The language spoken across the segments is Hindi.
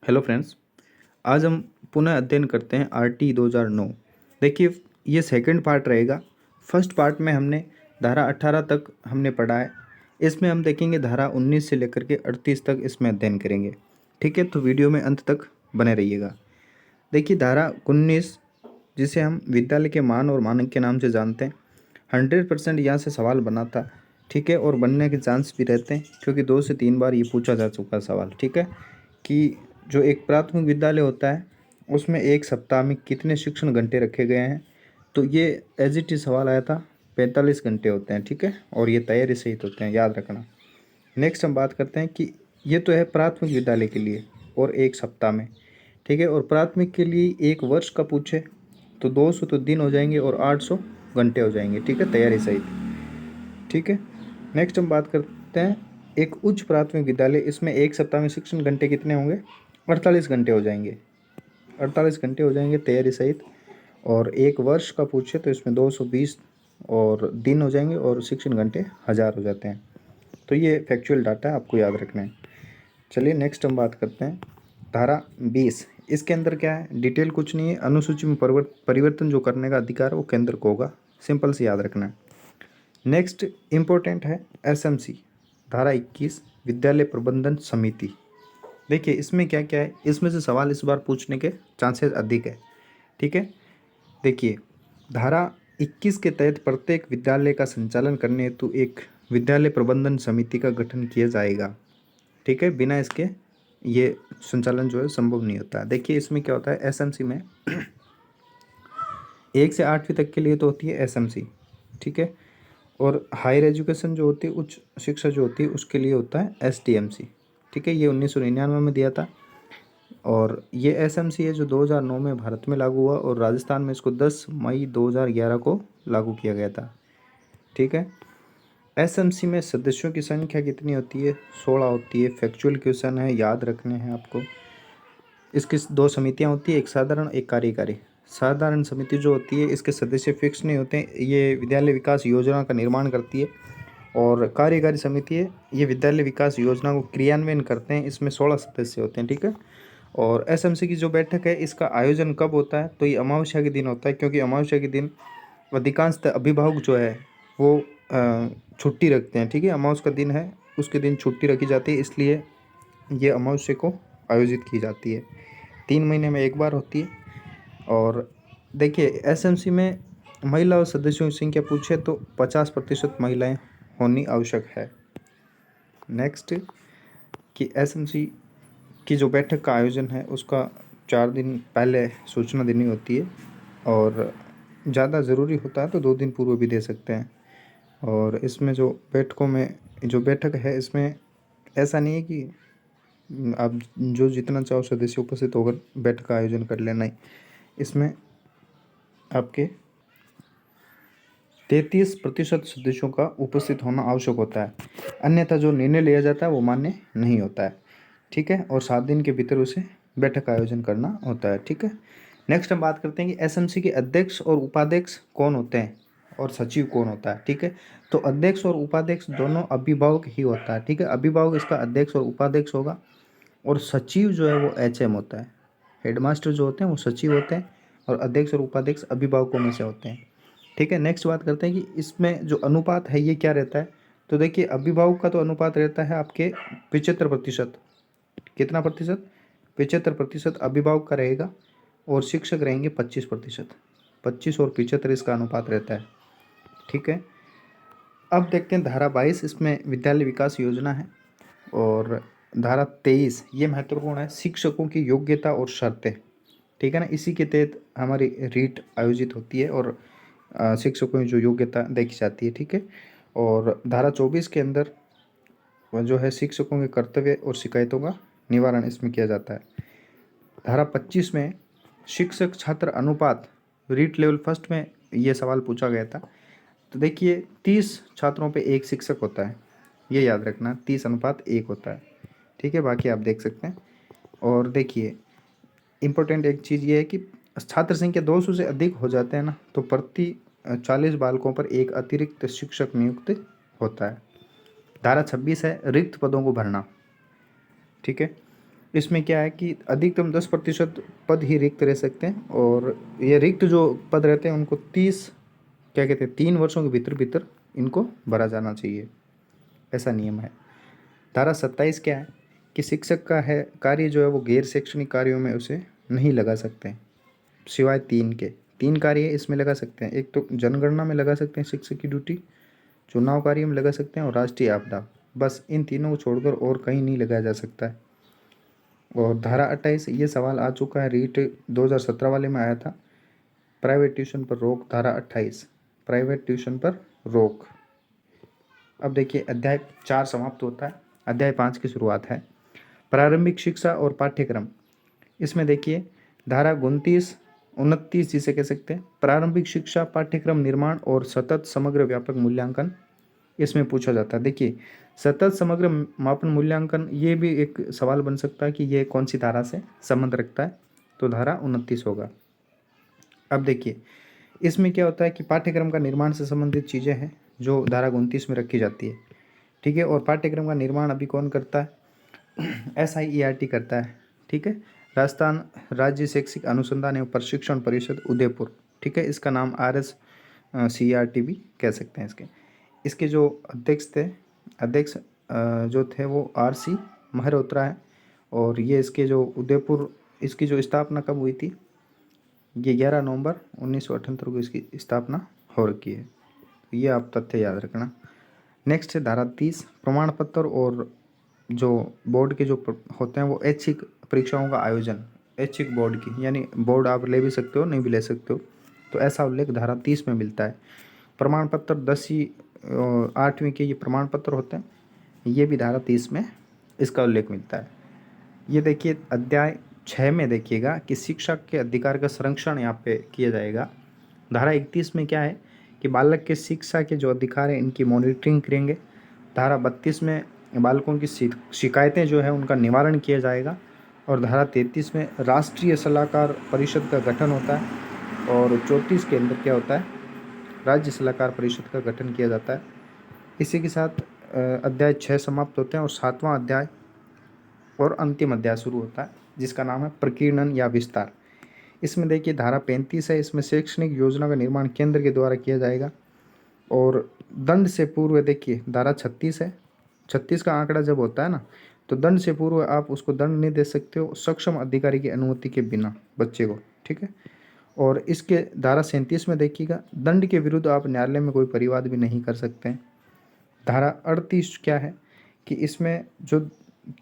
Hello friends. आज हम पुनः अध्ययन करते हैं आरटी 2009। देखिए, ये सेकंड पार्ट रहेगा। फर्स्ट पार्ट में हमने धारा 18 तक हमने पढ़ा है। इसमें हम देखेंगे धारा 19 से लेकर के 38 तक इसमें अध्ययन करेंगे। ठीक है, तो वीडियो में अंत तक बने रहिएगा। देखिए, धारा 19 जिसे हम विद्यालय के मान और मानक के नाम से जानते हैं, 100% यहाँ से सवाल बना था। ठीक है, और बनने के चांस भी रहते हैं क्योंकि 2 से 3 बार ये पूछा जा चुका सवाल। ठीक है, कि जो एक प्राथमिक विद्यालय होता है उसमें एक सप्ताह में कितने शिक्षण घंटे रखे गए हैं, तो ये एज इट इज सवाल आया था। 45 घंटे होते हैं। ठीक है, और ये तैयारी सहित होते हैं, याद रखना। नेक्स्ट हम बात करते हैं कि ये तो है प्राथमिक विद्यालय के लिए और एक सप्ताह में। ठीक है, और प्राथमिक के लिए एक वर्ष का पूछे तो 200 तो दिन हो जाएंगे और 800 घंटे हो जाएंगे। ठीक है, तैयारी सहित। ठीक है, नेक्स्ट हम बात करते हैं एक उच्च प्राथमिक विद्यालय। इसमें एक सप्ताह में शिक्षण घंटे कितने होंगे? 48 घंटे हो जाएंगे। 48 घंटे हो जाएंगे तैयारी सहित। और एक वर्ष का पूछे तो इसमें 220 और दिन हो जाएंगे और शिक्षण घंटे 1000 हो जाते हैं। तो ये फैक्चुअल डाटा है, आपको याद रखना है। चलिए नेक्स्ट हम बात करते हैं धारा 20। इसके अंदर क्या है? डिटेल कुछ नहीं है। अनुसूची में परिवर्तन जो करने का अधिकार है वो केंद्र को होगा। सिंपल से याद रखना है। नेक्स्ट इम्पोर्टेंट है एसएमसी धारा 21 विद्यालय प्रबंधन समिति। देखिए, इसमें क्या क्या है, इसमें से सवाल इस बार पूछने के चांसेस अधिक है। ठीक है, देखिए, धारा 21 के तहत प्रत्येक विद्यालय का संचालन करने हेतु एक विद्यालय प्रबंधन समिति का गठन किया जाएगा। ठीक है, बिना इसके ये संचालन जो है संभव नहीं होता है। देखिए, इसमें क्या होता है एसएमसी में 1 से 8वीं तक के लिए तो होती है एसएमसी। ठीक है, और हायर एजुकेशन जो होती है, उच्च शिक्षा जो होती है, उसके लिए होता है एसटीएमसी। ठीक है, ये 1999 में दिया था। और ये एसएमसी है जो 2009 में भारत में लागू हुआ और राजस्थान में इसको 10 मई 2011 को लागू किया गया था। ठीक है, एसएमसी में सदस्यों की संख्या कितनी होती है? 16 होती है। फैक्चुअल क्वेश्चन है, याद रखने हैं आपको। इसकी 2 समितियां होती है, एक साधारण एक कार्यकारी। साधारण समिति जो होती है, इसके सदस्य फिक्स नहीं होते हैं, ये विद्यालय विकास योजना का निर्माण करती है। और कार्यकारी समिति है, ये विद्यालय विकास योजना को क्रियान्वयन करते हैं। इसमें 16 सदस्य होते हैं। ठीक है, और एसएमसी की जो बैठक है इसका आयोजन कब होता है? तो ये अमावस्या के दिन होता है, क्योंकि अमावस्या के दिन अधिकांशतः अभिभावक जो है वो छुट्टी रखते हैं। ठीक है, अमावस्या का दिन है, उसके दिन छुट्टी रखी जाती है, इसलिए ये अमावस्या को आयोजित की जाती है। 3 महीने में एक बार होती है। और देखिए, एसएमसी में महिला और सदस्यों की संख्या पूछे तो 50% महिलाएं होनी आवश्यक है। नेक्स्ट, कि एसएमसी की जो बैठक का आयोजन है उसका 4 दिन पहले सूचना देनी होती है, और ज़्यादा ज़रूरी होता है तो 2 दिन पूर्व भी दे सकते हैं। और इसमें जो बैठकों में जो बैठक है, इसमें ऐसा नहीं है कि आप जो जितना चाहो सदस्य उपस्थित होकर बैठक का आयोजन कर लेना ही। इसमें आपके 33% सदस्यों का उपस्थित होना आवश्यक होता है, अन्यथा जो निर्णय लिया जाता है वो मान्य नहीं होता है। ठीक है, और 7 दिन के भीतर उसे बैठक का आयोजन करना होता है। ठीक है, नेक्स्ट हम बात करते हैं कि एसएमसी के अध्यक्ष और उपाध्यक्ष कौन होते हैं और सचिव कौन होता है। ठीक है, तो अध्यक्ष और उपाध्यक्ष दोनों अभिभावक ही होता है। ठीक है, अभिभावक इसका अध्यक्ष और उपाध्यक्ष होगा, और सचिव जो है वो एचएम होता है। हेडमास्टर जो होते हैं वो सचिव होते हैं, और अध्यक्ष और उपाध्यक्ष अभिभावकों में से होते हैं। ठीक है, नेक्स्ट बात करते हैं कि इसमें जो अनुपात है ये क्या रहता है। तो देखिए, अभिभावक का तो अनुपात रहता है आपके 75%। कितना प्रतिशत? 75% अभिभावक का रहेगा, और शिक्षक रहेंगे 25%। 25 और 75 इसका अनुपात रहता है। ठीक है, अब देखते हैं धारा 22, इसमें विद्यालय विकास योजना है। और धारा 23 ये महत्वपूर्ण है, शिक्षकों की योग्यता और शर्तें। ठीक है ना, इसी के तहत हमारी रीट आयोजित होती है और शिक्षकों की जो योग्यता देखी जाती है। ठीक है, और धारा 24 के अंदर वह जो है शिक्षकों के कर्तव्य और शिकायतों का निवारण इसमें किया जाता है। धारा 25 में शिक्षक छात्र अनुपात, रीट लेवल फर्स्ट में ये सवाल पूछा गया था। तो देखिए, 30 छात्रों पे एक शिक्षक होता है, ये याद रखना, 30:1 होता है। ठीक है, बाकी आप देख सकते हैं। और देखिए, इम्पोर्टेंट एक चीज़ ये है कि छात्र संख्या 200 से अधिक हो जाते हैं ना, तो प्रति 40 बालकों पर एक अतिरिक्त शिक्षक नियुक्त होता है। धारा 26 है रिक्त पदों को भरना। ठीक है, इसमें क्या है कि अधिकतम 10% पद ही रिक्त रह सकते हैं, और ये रिक्त जो पद रहते हैं उनको 30 क्या कहते हैं 3 वर्षों के भीतर भीतर इनको भरा जाना चाहिए, ऐसा नियम है। धारा 27 क्या है कि शिक्षक का है कार्य जो है वो गैर शैक्षणिक कार्यों में उसे नहीं लगा सकते हैं, सिवाय तीन कार्य इसमें लगा सकते हैं। एक तो जनगणना में लगा सकते हैं शिक्षक की ड्यूटी, चुनाव कार्य में लगा सकते हैं, और राष्ट्रीय आपदा, बस इन तीनों को छोड़कर और कहीं नहीं लगाया जा सकता है। और धारा 28 ये सवाल आ चुका है, रीट 2017 वाले में आया था, प्राइवेट ट्यूशन पर रोक। धारा 28 प्राइवेट ट्यूशन पर रोक। अब देखिए अध्याय 4 समाप्त होता है, अध्याय 5 की शुरुआत है, प्रारंभिक शिक्षा और पाठ्यक्रम। इसमें देखिए धारा 29 जिसे कह सकते हैं प्रारंभिक शिक्षा पाठ्यक्रम निर्माण और सतत समग्र व्यापक मूल्यांकन, इसमें पूछा जाता है। देखिए सतत समग्र मापन मूल्यांकन ये भी एक सवाल बन सकता है कि ये कौन सी धारा से संबंध रखता है, तो धारा 29 होगा। अब देखिए इसमें क्या होता है कि पाठ्यक्रम का निर्माण से संबंधित चीज़ें हैं जो धारा 29 में रखी जाती है, ठीक है। और पाठ्यक्रम का निर्माण अभी कौन करता है, SIERT करता है, ठीक है, राजस्थान राज्य शैक्षिक अनुसंधान एवं प्रशिक्षण परिषद उदयपुर, ठीक है। इसका नाम RSCERT भी कह सकते हैं। इसके जो अध्यक्ष जो थे वो RC महरोत्रा है, और ये इसके जो उदयपुर, इसकी जो स्थापना कब हुई थी, ये 11 नवंबर 1978 को इसकी स्थापना हो रखी है। ये आप तथ्य याद रखना। नेक्स्ट है धारा 30 प्रमाण पत्र और जो बोर्ड के जो होते हैं वो ऐच्छिक परीक्षाओं का आयोजन, ऐच्छिक बोर्ड की, यानी बोर्ड आप ले भी सकते हो नहीं भी ले सकते हो, तो ऐसा उल्लेख धारा 30 में मिलता है। प्रमाण पत्र 10वीं 8वीं के ये प्रमाण पत्र होते हैं, ये भी धारा 30 में इसका उल्लेख मिलता है। ये देखिए अध्याय 6 में देखिएगा कि शिक्षा के अधिकार का संरक्षण यहाँ पे किया जाएगा। धारा 31 में क्या है कि बालक के शिक्षा के जो अधिकार हैं इनकी मॉनिटरिंग करेंगे। धारा 32 में बालकों की शिकायतें जो है उनका निवारण किया जाएगा। और धारा 33 में राष्ट्रीय सलाहकार परिषद का गठन होता है, और 34 के अंदर क्या होता है, राज्य सलाहकार परिषद का गठन किया जाता है। इसी के साथ अध्याय 6 समाप्त होते हैं, और 7वां अध्याय और अंतिम अध्याय शुरू होता है जिसका नाम है प्रकीर्णन या विस्तार। इसमें देखिए धारा 35 है, इसमें शैक्षणिक योजना का निर्माण केंद्र के द्वारा किया जाएगा। और दंड से पूर्व देखिए धारा 36 है, 36 का आंकड़ा जब होता है ना, तो दंड से पूर्व आप उसको दंड नहीं दे सकते हो सक्षम अधिकारी की अनुमति के बिना बच्चे को, ठीक है। और इसके धारा 37 में देखिएगा दंड के विरुद्ध आप न्यायालय में कोई परिवाद भी नहीं कर सकते हैं। धारा 38 क्या है कि इसमें जो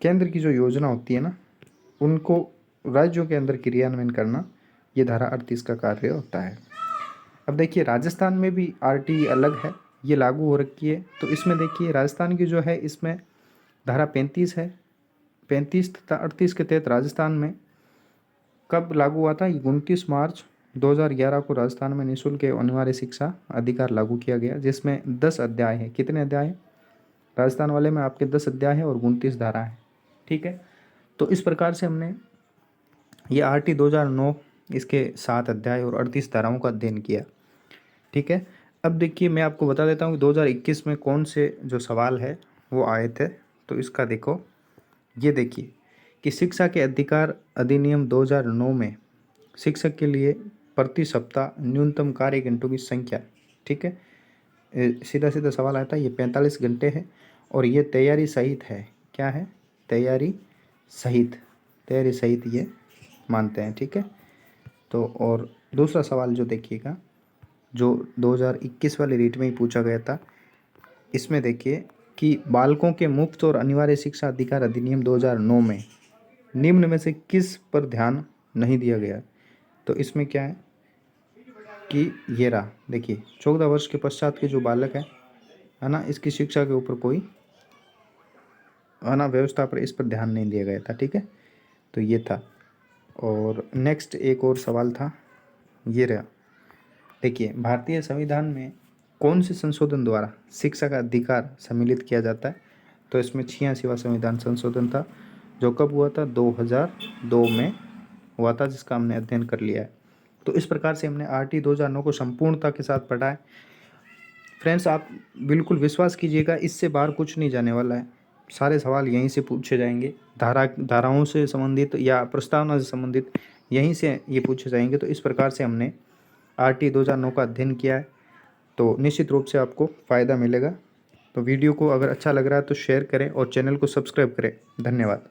केंद्र की जो योजना होती है ना उनको राज्यों के अंदर क्रियान्वयन करना, ये धारा 38 का कार्य होता है। अब देखिए राजस्थान में भी RT अलग है, ये लागू हो रखी है। तो इसमें देखिए राजस्थान की जो है इसमें धारा 35 है, 35 तथा 38 के तहत राजस्थान में कब लागू हुआ था, 29 मार्च 2011 को राजस्थान में निःशुल्क एवं अनिवार्य शिक्षा अधिकार लागू किया गया, जिसमें 10 अध्याय हैं। कितने अध्याय हैं राजस्थान वाले में, आपके 10 अध्याय है और 29 धारा है, ठीक है। तो इस प्रकार से हमने ये RT 2009 इसके 7 अध्याय और 38 धाराओं का अध्ययन किया, ठीक है। अब देखिए मैं आपको बता देता हूँ कि 2021 में कौन से जो सवाल है वो आए थे। तो इसका देखो, ये देखिए कि शिक्षा के अधिकार अधिनियम 2009 में शिक्षक के लिए प्रति सप्ताह न्यूनतम कार्य घंटों की संख्या, ठीक है, सीधा सीधा सवाल आता है, ये 45 घंटे है। और ये तैयारी सहित है, क्या है, तैयारी सहित ये मानते हैं, ठीक है। तो और दूसरा सवाल जो देखिएगा जो 2021 वाले रीट में ही पूछा गया था, इसमें देखिए कि बालकों के मुफ्त और अनिवार्य शिक्षा अधिकार अधिनियम 2009 में निम्न में से किस पर ध्यान नहीं दिया गया। तो इसमें क्या है कि ये रहा, देखिए 14 वर्ष के पश्चात के जो बालक है ना, इसकी शिक्षा के ऊपर कोई है ना व्यवस्था पर इस पर ध्यान नहीं दिया गया था, ठीक है। तो ये था। और नेक्स्ट एक और सवाल था, ये रहा, देखिए भारतीय संविधान में कौन से संशोधन द्वारा शिक्षा का अधिकार सम्मिलित किया जाता है। तो इसमें 86वां संविधान संशोधन था, जो कब हुआ था, 2002 में हुआ था, जिसका हमने अध्ययन कर लिया है। तो इस प्रकार से हमने RT 2009 को संपूर्णता के साथ पढ़ा है। फ्रेंड्स आप बिल्कुल विश्वास कीजिएगा, इससे बाहर कुछ नहीं जाने वाला है। सारे सवाल यहीं से पूछे जाएंगे, धाराओं से संबंधित या प्रस्तावना से संबंधित यहीं से ये पूछे जाएंगे। तो इस प्रकार से हमने RT 2009 का अध्ययन किया है, तो निश्चित रूप से आपको फ़ायदा मिलेगा। तो वीडियो को अगर अच्छा लग रहा है तो शेयर करें और चैनल को सब्सक्राइब करें। धन्यवाद।